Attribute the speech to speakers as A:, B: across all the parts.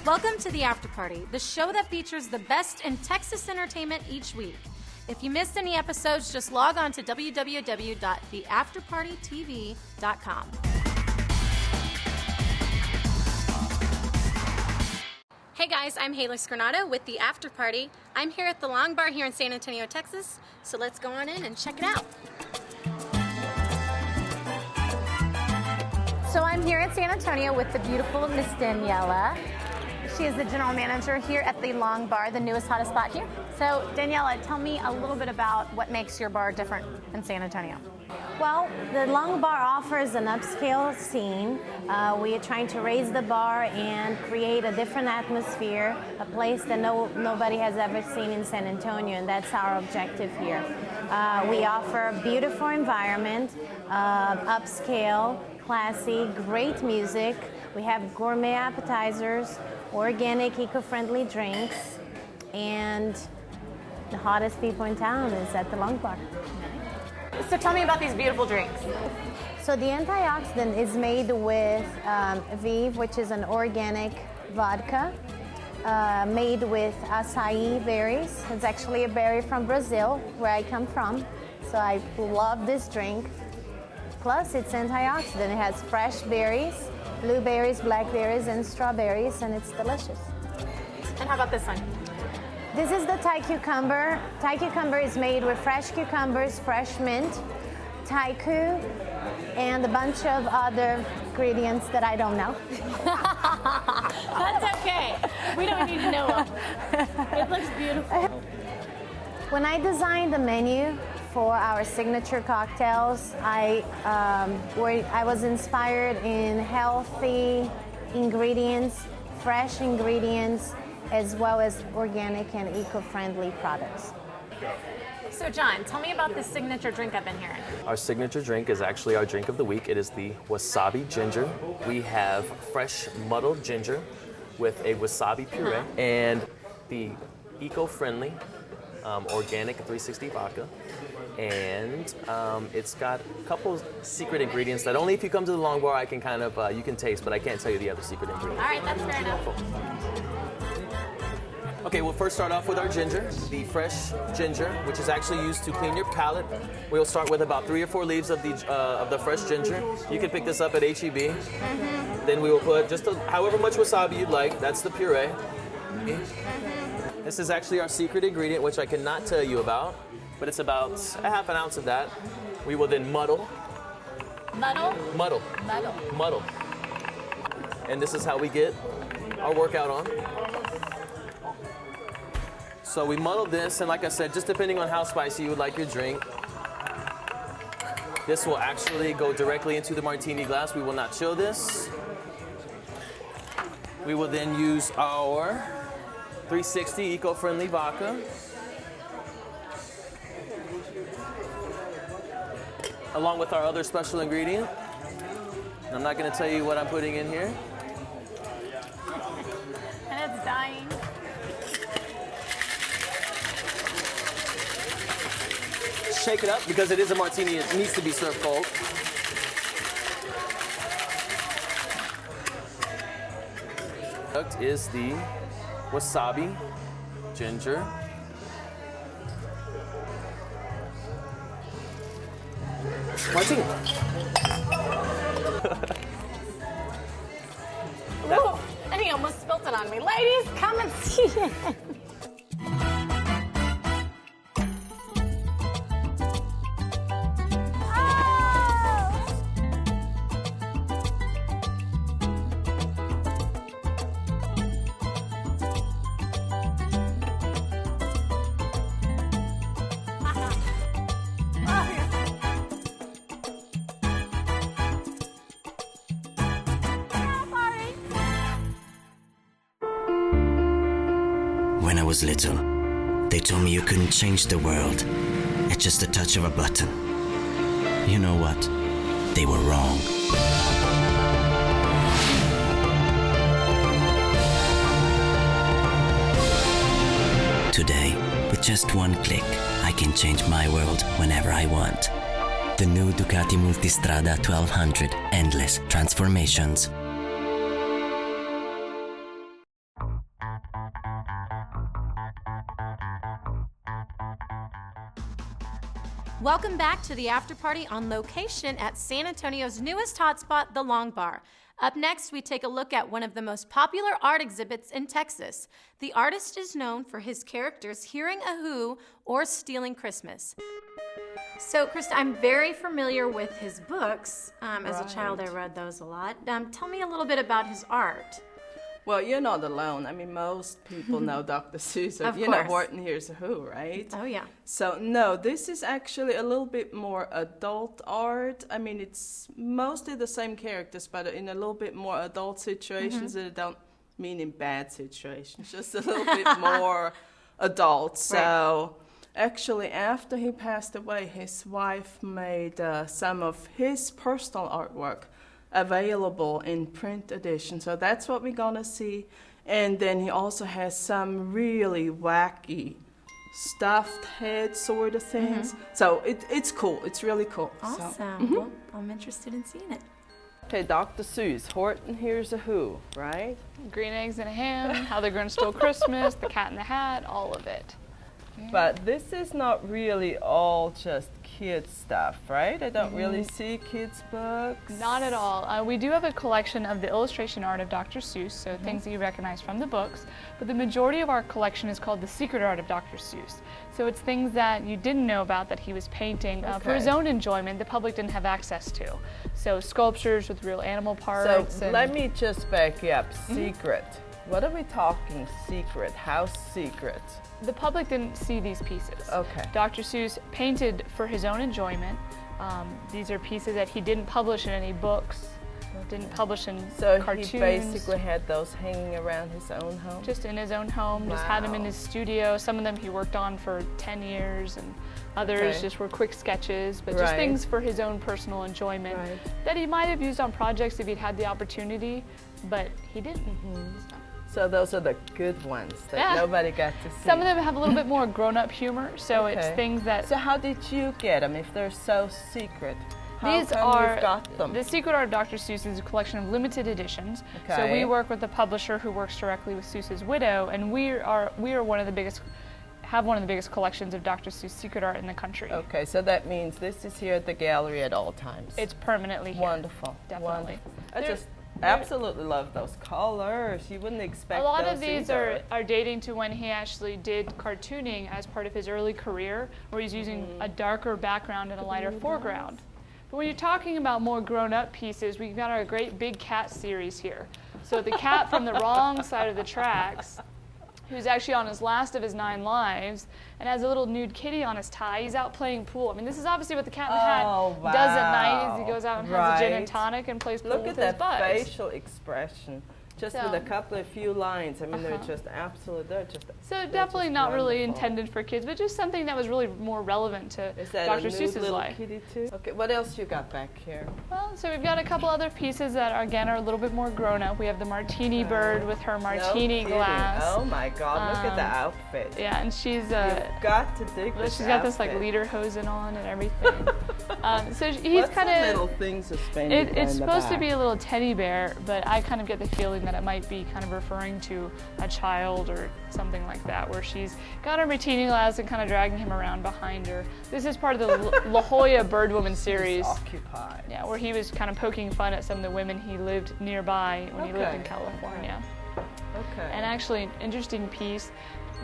A: Welcome to The After Party, the show that features the best in Texas entertainment each week. If you missed any episodes, just log on to www.theafterpartytv.com. Hey guys, I'm Haley Scarnato with The After Party. I'm here at the Long Bar here in San Antonio, Texas, so let's go on in and check it out. So I'm here in San Antonio with the beautiful Miss Daniela. She is the general manager here at the Long Bar, the newest, hottest spot here. So, Daniela, tell me a little bit about what makes your bar different in San Antonio.
B: Well, the Long Bar offers an upscale scene. We are trying to raise the bar and create a different atmosphere, a place that nobody has ever seen in San Antonio, and that's our objective here. We offer a beautiful environment, upscale, classy, great music. We have gourmet appetizers, organic, eco-friendly drinks, and the hottest people in town is at the Long Bar.
A: So tell me about these beautiful drinks.
B: So the antioxidant is made with Vive, which is an organic vodka made with acai berries. It's actually a berry from Brazil, where I come from. So I love this drink. Plus, it's antioxidant. It has fresh berries, blueberries, blackberries, and strawberries, and it's delicious.
A: And how about this one?
B: This is the Thai cucumber. Thai cucumber is made with fresh cucumbers, fresh mint, Thai-cu, and a bunch of other ingredients that I don't know.
A: That's okay. We don't need to know them. It looks beautiful.
B: When I designed the menu for our signature cocktails, I was inspired in healthy ingredients, fresh ingredients, as well as organic and eco-friendly products.
A: So John, tell me about this signature drink I've been hearing.
C: Our signature drink is actually our drink of the week. It is the wasabi ginger. We have fresh muddled ginger with a wasabi puree and the eco-friendly organic 360 vodka. And it's got a couple secret ingredients that only if you come to the Long Bar I can kind of, you can taste, but I can't tell you the other secret ingredients.
A: All right, that's fair enough.
C: Okay, we'll first start off with our ginger, the fresh ginger, which is actually used to clean your palate. We'll start with about 3 or 4 leaves of the fresh ginger. You can pick this up at H-E-B. Mm-hmm. Then we will put just however much wasabi you'd like. That's the puree. Mm-hmm. This is actually our secret ingredient, which I cannot tell you about, but it's about a half an ounce of that. We will then muddle.
A: Muddle?
C: Muddle.
A: Muddle.
C: Muddle. And this is how we get our workout on. So we muddle this, and like I said, just depending on how spicy you would like your drink, this will actually go directly into the martini glass. We will not chill this. We will then use our 360 eco-friendly vodka, along with our other special ingredient. I'm not going to tell you what I'm putting in here.
A: And it's dying.
C: Shake it up because it is a martini. It needs to be served cold. Product is the wasabi ginger. Martini.
A: Whoa, and he almost spilt it on me. Ladies, come and see it.
D: When I was little, they told me you couldn't change the world, at just the touch of a button. You know what? They were wrong. Today, with just one click, I can change my world whenever I want. The new Ducati Multistrada 1200, endless transformations.
A: Welcome back to the after party on location at San Antonio's newest hotspot, the Long Bar. Up next, we take a look at one of the most popular art exhibits in Texas. The artist is known for his characters hearing a who or stealing Christmas. So, Krista, I'm very familiar with his books. As a child, I read those a lot. Tell me a little bit about his art.
E: Well, you're not alone. I mean, most people know Dr. Seuss.
A: Of
E: you
A: course.
E: know Horton Hears a Who, right?
A: Oh, yeah.
E: So, no, this is actually a little bit more adult art. I mean, it's mostly the same characters, but in a little bit more adult situations. And I don't mean in bad situations, just a little bit more adult. So, actually, after he passed away, his wife made some of his personal artwork available in print edition. So that's what we're gonna see. And then he also has some really wacky stuffed head sort of things. So it's cool. It's really cool.
A: Awesome.
E: So,
A: Well, I'm interested in seeing it.
E: Okay, Dr. Seuss, Horton Hears a Who, right?
F: Green eggs and a ham, How the Grinch Stole Christmas, The Cat in the Hat, all of it.
E: But this is not really all just kids stuff, right? I don't really see kids' books.
F: Not at all. We do have a collection of the illustration art of Dr. Seuss, so things that you recognize from the books, but the majority of our collection is called the secret art of Dr. Seuss. So it's things that you didn't know about that he was painting for his own enjoyment, the public didn't have access to. So sculptures with real animal parts.
E: So let me just back you up. Secret. What are we talking secret? How secret?
F: The public didn't see these pieces.
E: Okay.
F: Dr. Seuss painted for his own enjoyment. These are pieces that he didn't publish in any books, didn't publish in cartoons.
E: So he basically had those hanging around his own home?
F: Just in his own home, just had them in his studio. Some of them he worked on for 10 years, and others just were quick sketches, but just things for his own personal enjoyment that he might have used on projects if he'd had the opportunity, but he didn't.
E: So those are the good ones that nobody got to see.
F: Some of them have a little bit more grown-up humor, so it's things that...
E: So how did you get them if they're so secret? How
F: These
E: come
F: are
E: you've got them?
F: The Secret Art of Dr. Seuss is a collection of limited editions. So we work with the publisher who works directly with Seuss's widow, and we are one of the biggest, have one of the biggest collections of Dr. Seuss secret art in the country.
E: Okay, so that means this is here at the gallery at all times.
F: It's permanently here.
E: Wonderful.
F: Definitely.
E: Wonderful. Absolutely love those colors. You wouldn't expect
F: a lot
E: those
F: of these
E: either.
F: are dating to when he actually did cartooning as part of his early career, where he's using a darker background and a lighter foreground. But when you're talking about more grown-up pieces, we've got our great big cat series here. So the cat from the wrong side of the tracks, who's actually on his last of his 9 lives, and has a little nude kitty on his tie. He's out playing pool. I mean, this is obviously what the Cat in the Hat does at night, is he goes out and has a gin and tonic and plays pool with his buds.
E: Look at that facial expression. Just with a few lines. I mean, they're just
F: So definitely not really intended for kids, but just something that was really more relevant to Dr. Seuss's life.
E: Kitty too? Okay, what else you got back here?
F: Well, so we've got a couple other pieces that are, again, are a little bit more grown up. We have the martini bird with her martini glass.
E: Oh my God, look at the outfit.
F: Yeah, and she's
E: You've got to dig this
F: she's got this like lederhosen on and everything. So he's kind of
E: little thing suspended.
F: It's supposed to be a little teddy bear, but I kind of get the feeling that it might be kind of referring to a child or something like that, where she's got her martini glass and kind of dragging him around behind her. This is part of the La Jolla Birdwoman series.
E: Occupied.
F: Yeah, where he was kind of poking fun at some of the women he lived nearby when he lived in California.
E: Okay.
F: And actually, an interesting piece,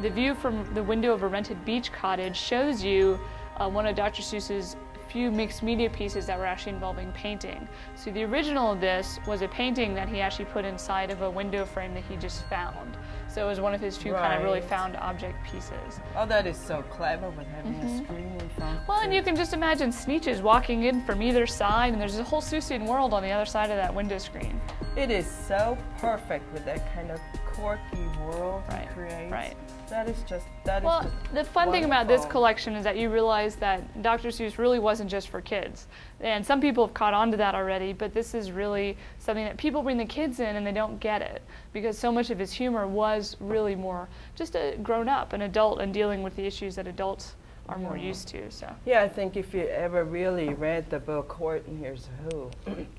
F: the view from the window of a rented beach cottage shows you one of Dr. Seuss's few mixed media pieces that were actually involving painting. So the original of this was a painting that he actually put inside of a window frame that he just found. So it was one of his few kind of really found object pieces.
E: Oh, that is so clever with having a screen in front.
F: Well, and you can just imagine Sneetches walking in from either side, and there's a whole Seussian world on the other side of that window screen.
E: It is so perfect with that kind of quirky world he
F: Right,
E: creates.
F: right.
E: That is just
F: Well, the fun thing about this
E: wonderful.
F: collection is that you realize that Dr. Seuss really wasn't just for kids. And some people have caught on to that already, but this is really something that people bring the kids in and they don't get it, because so much of his humor was really more just a grown up, an adult, and dealing with the issues that adults are more used to. So
E: Yeah, I think if you ever really read the book Horton Hears Who,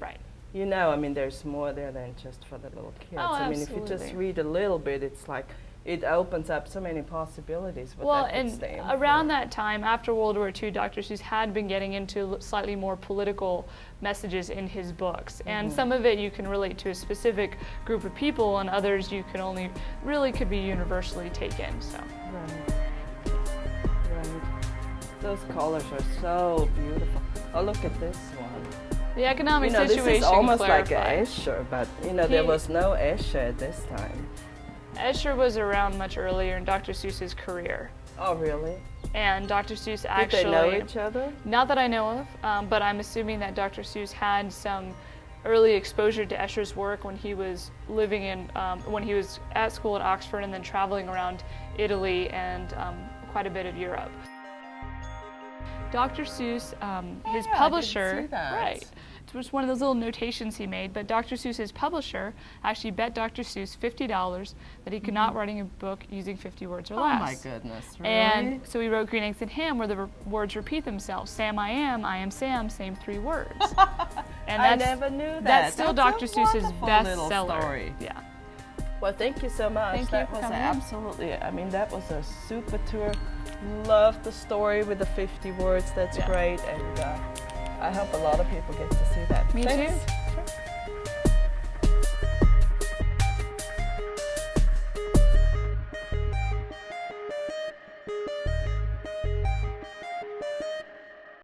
F: right.
E: you know, I mean, there's more there than just for the little kids.
F: Oh,
E: I mean, if you just
F: absolutely.
E: read a little bit, it's like it opens up so many possibilities. What
F: Well,
E: that could
F: and
E: stand
F: around
E: for.
F: that time, after World War II, Dr. Seuss had been getting into slightly more political messages in his books. And some of it you can relate to a specific group of people, and others you can only really could be universally taken. So.
E: Right. Right. Those colors are so beautiful. Oh, look at this one.
F: The economic
E: You know,
F: situation
E: this is almost like
F: clarified.
E: Escher, but you know, there
F: He-
E: was no Escher at this time.
F: Escher was around much earlier in Dr. Seuss's career.
E: Oh, really?
F: And Dr. Seuss
E: Did
F: actually...
E: they know each other?
F: Not that I know of, but I'm assuming that Dr. Seuss had some early exposure to Escher's work when he was living in, when he was at school at Oxford and then traveling around Italy and quite a bit of Europe. Dr. Seuss, his publisher,
E: see that.
F: right, it was one of those little notations he made, but Dr. Seuss's publisher actually bet Dr. Seuss $50 that he could not write a book using 50 words or
E: Oh
F: less.
E: my goodness, really?
F: And so he wrote Green Eggs and Ham, where the words repeat themselves. Sam, I am Sam, same 3 words. And
E: I never knew that.
F: That's still
E: That's
F: Dr.
E: a
F: Seuss's
E: wonderful little
F: bestseller.
E: story.
F: Yeah.
E: Well, thank you so much.
F: Thank you
E: that
F: for
E: was
F: coming in.
E: absolutely, I mean, that was a super tour. Loved the story with the 50 words. That's
F: Yeah.
E: great. And I hope a lot of people get to see that.
F: Me
E: Thanks.
F: too.